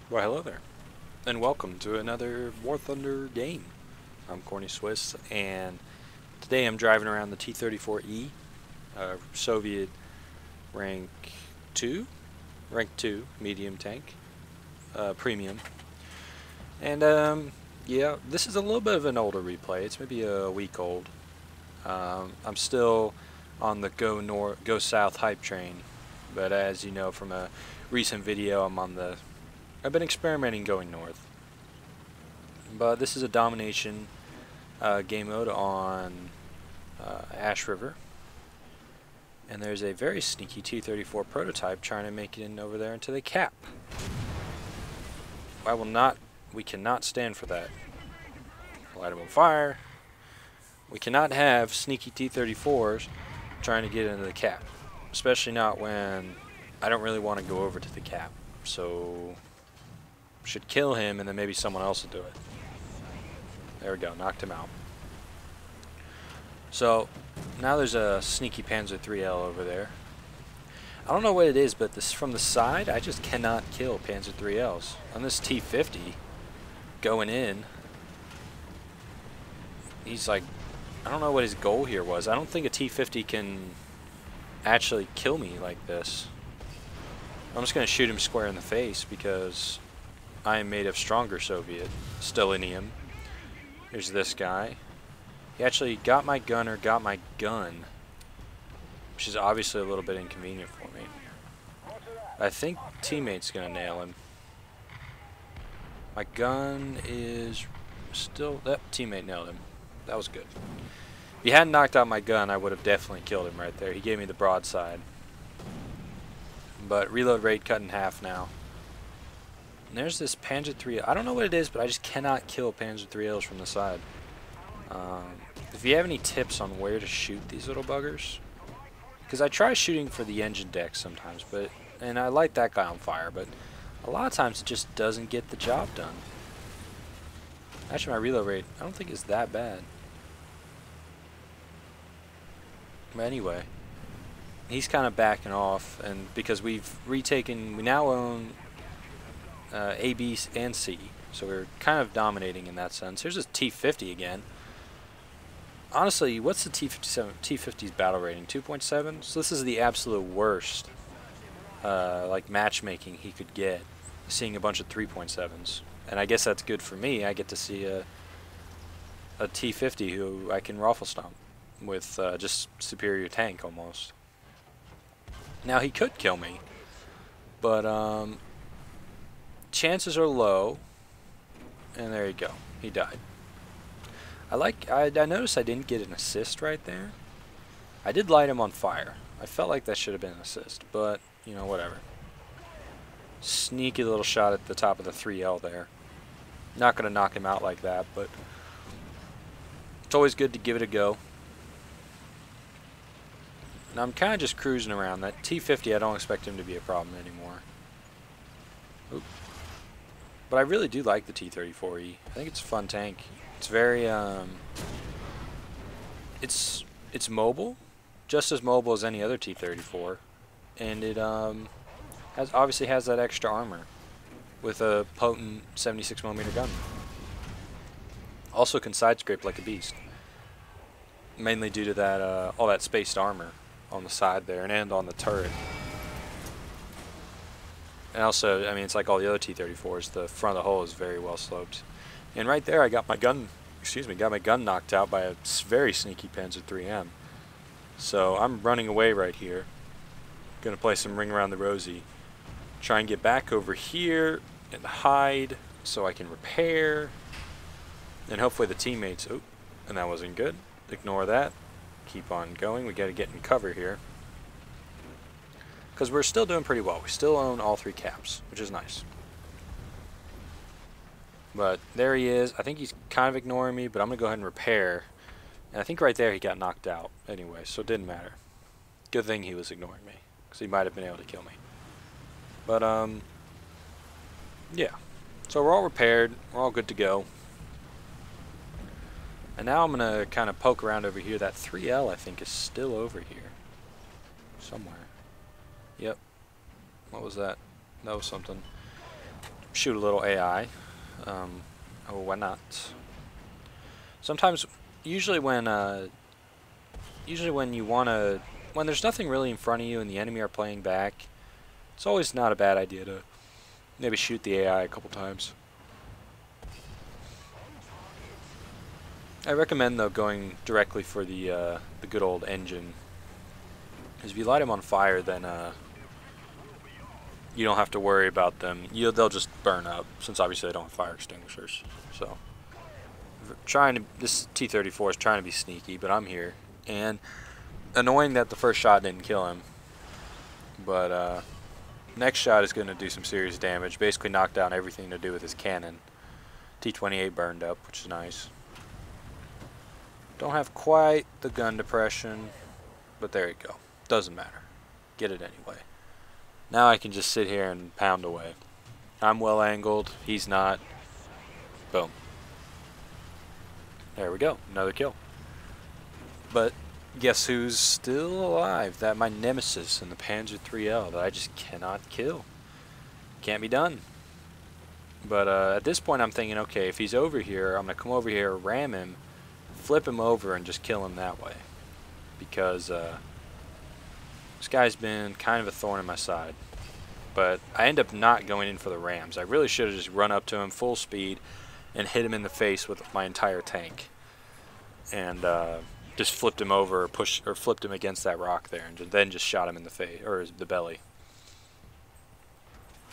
Well, hello there, and welcome to another War Thunder game. I'm Corny Swiss, and today I'm driving around the T-34E, Soviet rank 2, medium tank, premium. And yeah, this is a little bit of an older replay. It's maybe a week old. I'm still on the go south hype train, but as you know from a recent video, I've been experimenting going north. But this is a domination game mode on Ash River. And there's a very sneaky T-34 prototype trying to make it in over there into the cap. We cannot stand for that. Light them on fire. We cannot have sneaky T-34s trying to get into the cap. Especially not when I don't really want to go over to the cap. So should kill him and then maybe someone else will do it. There we go, knocked him out. So now there's a sneaky Panzer IIIL over there. I don't know what it is, but this from the side I just cannot kill Panzer IIILs. On this T-50 going in, he's like, I don't know what his goal here was. I don't think a T-50 can actually kill me like this. I'm just going to shoot him square in the face because I am made of stronger Soviet stellinium. Here's this guy. He actually got my gunner, got my gun, which is obviously a little bit inconvenient for me. I think teammate's gonna nail him. My gun is still... That teammate nailed him. That was good. If he hadn't knocked out my gun, I would have definitely killed him right there. He gave me the broadside. But reload rate cut in half now. And there's this Panzer III. I don't know what it is, but I just cannot kill Panzer IIILs from the side. If you have any tips on where to shoot these little buggers, because I try shooting for the engine deck sometimes, and I light that guy on fire, but a lot of times it just doesn't get the job done. Actually, my reload rate, I don't think it's that bad. But anyway, he's kind of backing off, and because we now own A, B, and C, so we're kind of dominating in that sense. Here's this T-50 again. Honestly, what's the T-50's battle rating? 2.7? So this is the absolute worst like matchmaking he could get, seeing a bunch of 3.7s. And I guess that's good for me. I get to see a T-50 who I can raffle stomp with just superior tank almost. Now he could kill me, but chances are low. And there you go. He died. I noticed I didn't get an assist right there. I did light him on fire. I felt like that should have been an assist, but you know, whatever. Sneaky little shot at the top of the 3L there. Not gonna knock him out like that, but it's always good to give it a go. Now I'm kind of just cruising around. That T-50, I don't expect him to be a problem anymore. Oop. But I really do like the T-34E. I think it's a fun tank. It's very it's mobile, just as mobile as any other T-34, and it obviously has that extra armor with a potent 76mm gun. Also can side scrape like a beast, mainly due to that all that spaced armor on the side there and on the turret. And also, I mean, it's like all the other T-34s. The front of the hull is very well sloped. And right there, I got my gun. Got my gun knocked out by a very sneaky Panzer IIIM. So I'm running away right here. Gonna play some Ring Around the Rosie. Try and get back over here and hide so I can repair. And hopefully the teammates. Oh, and that wasn't good. Ignore that. Keep on going. We got to get in cover here. Because we're still doing pretty well. We still own all 3 caps, which is nice. But there he is. I think he's kind of ignoring me, but I'm going to go ahead and repair. And I think right there he got knocked out anyway, so it didn't matter. Good thing he was ignoring me, because he might have been able to kill me. But, yeah. So we're all repaired. We're all good to go. And now I'm going to kind of poke around over here. That 3L, I think, is still over here. Somewhere. Yep. What was that? That was something. shoot a little AI. Oh, why not? Sometimes, usually when you wanna, when there's nothing really in front of you and the enemy are playing back, it's always not a bad idea to maybe shoot the AI a couple times. I recommend though going directly for the good old engine, because if you light them on fire, then you don't have to worry about them. They'll just burn up, since obviously they don't have fire extinguishers. So, this T-34 is trying to be sneaky, but I'm here, and annoying that the first shot didn't kill him. But next shot is going to do some serious damage. Basically, knock down everything to do with his cannon. T-28 burned up, which is nice. Don't have quite the gun depression, but there you go. Doesn't matter. Get it anyway. Now I can just sit here and pound away. I'm well angled. He's not. Boom. There we go. Another kill. But guess who's still alive? That my nemesis in the Panzer 3L that I just cannot kill. Can't be done. But at this point I'm thinking, okay, if he's over here, I'm going to come over here, ram him, flip him over, and just kill him that way. Because this guy's been kind of a thorn in my side. But I end up not going in for the rams. I really should have just run up to him full speed and hit him in the face with my entire tank. And just flipped him over, or flipped him against that rock there, and then just shot him in the face, or the belly.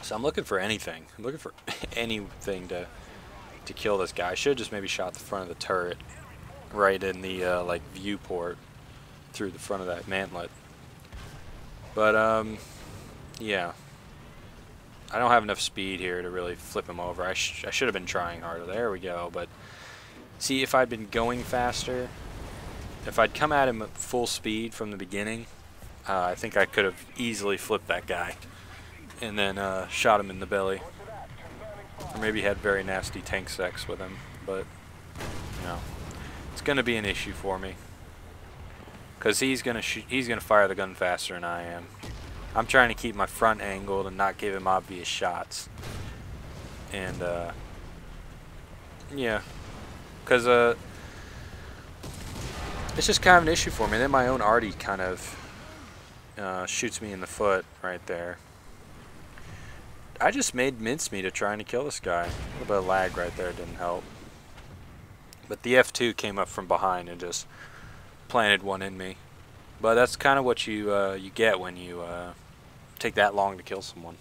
So I'm looking for anything. I'm looking for anything to kill this guy. I should have just maybe shot the front of the turret, right in the like viewport, through the front of that mantlet. But yeah, I don't have enough speed here to really flip him over. I should have been trying harder. There we go. But see, if I'd been going faster, if I'd come at him at full speed from the beginning, I think I could have easily flipped that guy and then shot him in the belly. Or maybe had very nasty tank sex with him. But you know, it's going to be an issue for me, because he's gonna fire the gun faster than I am. I'm trying to keep my front angled and not give him obvious shots. And yeah, because it's just kind of an issue for me. And then my own arty kind of shoots me in the foot right there. I just made mincemeat of trying to kill this guy. A little bit of lag right there didn't help. But the F2 came up from behind and just planted one in me. But that's kind of what you get when you take that long to kill someone.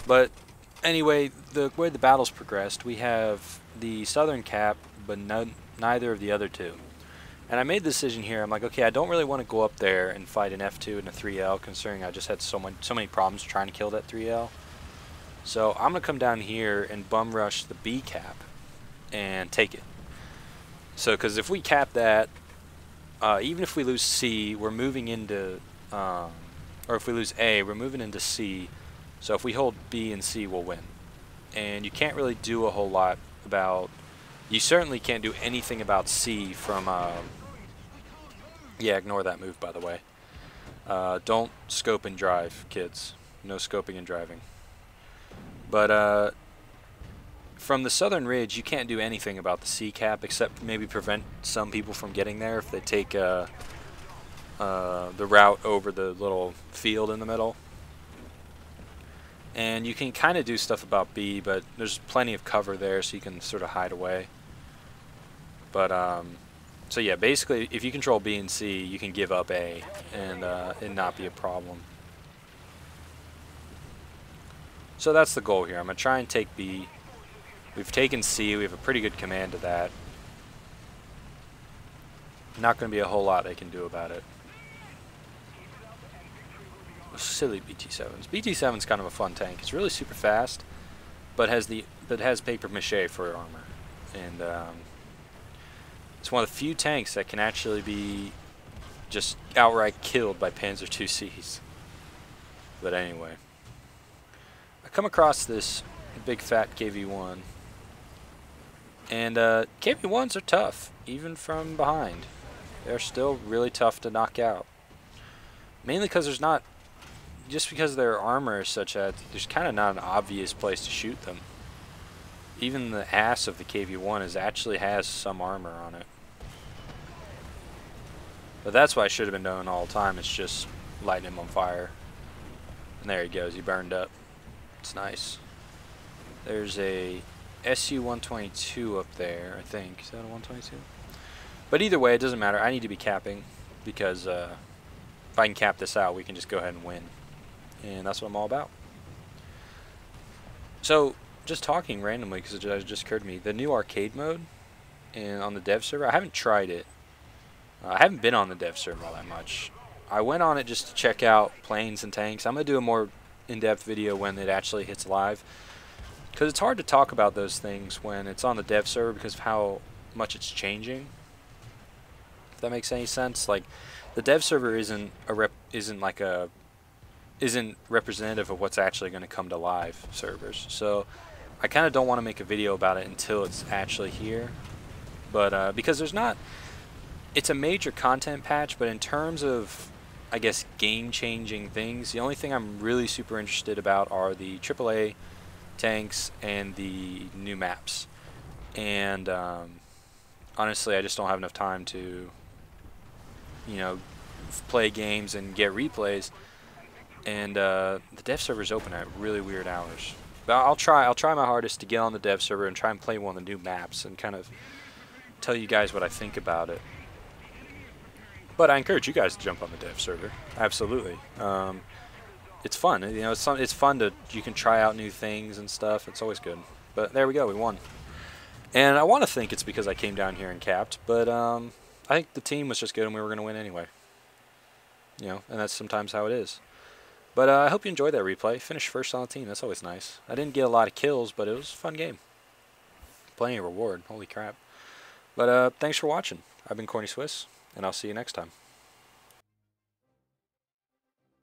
But anyway, the way the battle's progressed, we have the Southern Cap, but neither of the other two. And I made the decision here. I'm like, okay, I don't really want to go up there and fight an F2 and a 3L, considering I just had so many problems trying to kill that 3L. So I'm gonna come down here and bum rush the B cap and take it. So, because if we cap that, even if we lose C, we're moving into, or if we lose A, we're moving into C. So if we hold B and C, we'll win. And you can't really do a whole lot about, you certainly can't do anything about C from, yeah, ignore that move, by the way. Don't scope and drive, kids. No scoping and driving. But from the southern ridge, you can't do anything about the C cap except maybe prevent some people from getting there if they take the route over the little field in the middle. And you can kind of do stuff about B, but there's plenty of cover there, so you can sort of hide away. But so yeah, basically, if you control B and C, you can give up A and not be a problem. So that's the goal here. I'm gonna try and take B. We've taken C. We have a pretty good command of that. Not gonna be a whole lot I can do about it. Silly BT-7s. BT-7's kind of a fun tank. It's really super fast, but has paper mache for armor, and it's one of the few tanks that can actually be just outright killed by Panzer IICs. But anyway, I come across this big fat KV-1, and KV-1s are tough, even from behind. They're still really tough to knock out, mainly because there's not just because their armor is such that there's kind of not an obvious place to shoot them. Even the ass of the KV-1 actually has some armor on it. But that's what I should have been doing all the time. It's just lighting him on fire. And there he goes. He burned up. It's nice. There's a SU-122 up there, I think. Is that a 122? But either way, it doesn't matter. I need to be capping because if I can cap this out, we can just go ahead and win. And that's what I'm all about. So, just talking randomly because it just occurred to me, the new arcade mode and on the dev server, I haven't tried it. I haven't been on the dev server all that much. I went on it just to check out planes and tanks. I'm going to do a more in-depth video when it actually hits live. Because it's hard to talk about those things when it's on the dev server because of how much it's changing. If that makes any sense. Like, the dev server isn't representative of what's actually going to come to live servers. So I kind of don't want to make a video about it until it's actually here. But because it's a major content patch, but in terms of, I guess, game-changing things, the only thing I'm really super interested about are the AAA tanks and the new maps. And honestly, I just don't have enough time to, play games and get replays. And the dev server is open at really weird hours. But I'll try my hardest to get on the dev server and try and play one of the new maps and kind of tell you guys what I think about it. But I encourage you guys to jump on the dev server. Absolutely. It's fun. It's fun you can try out new things and stuff. It's always good. But there we go. We won. And I want to think it's because I came down here and capped. But I think the team was just good and we were going to win anyway. And that's sometimes how it is. But I hope you enjoyed that replay. Finished first on the team. That's always nice. I didn't get a lot of kills, but it was a fun game. Plenty of reward. Holy crap. But thanks for watching. I've been Corny Swiss, and I'll see you next time.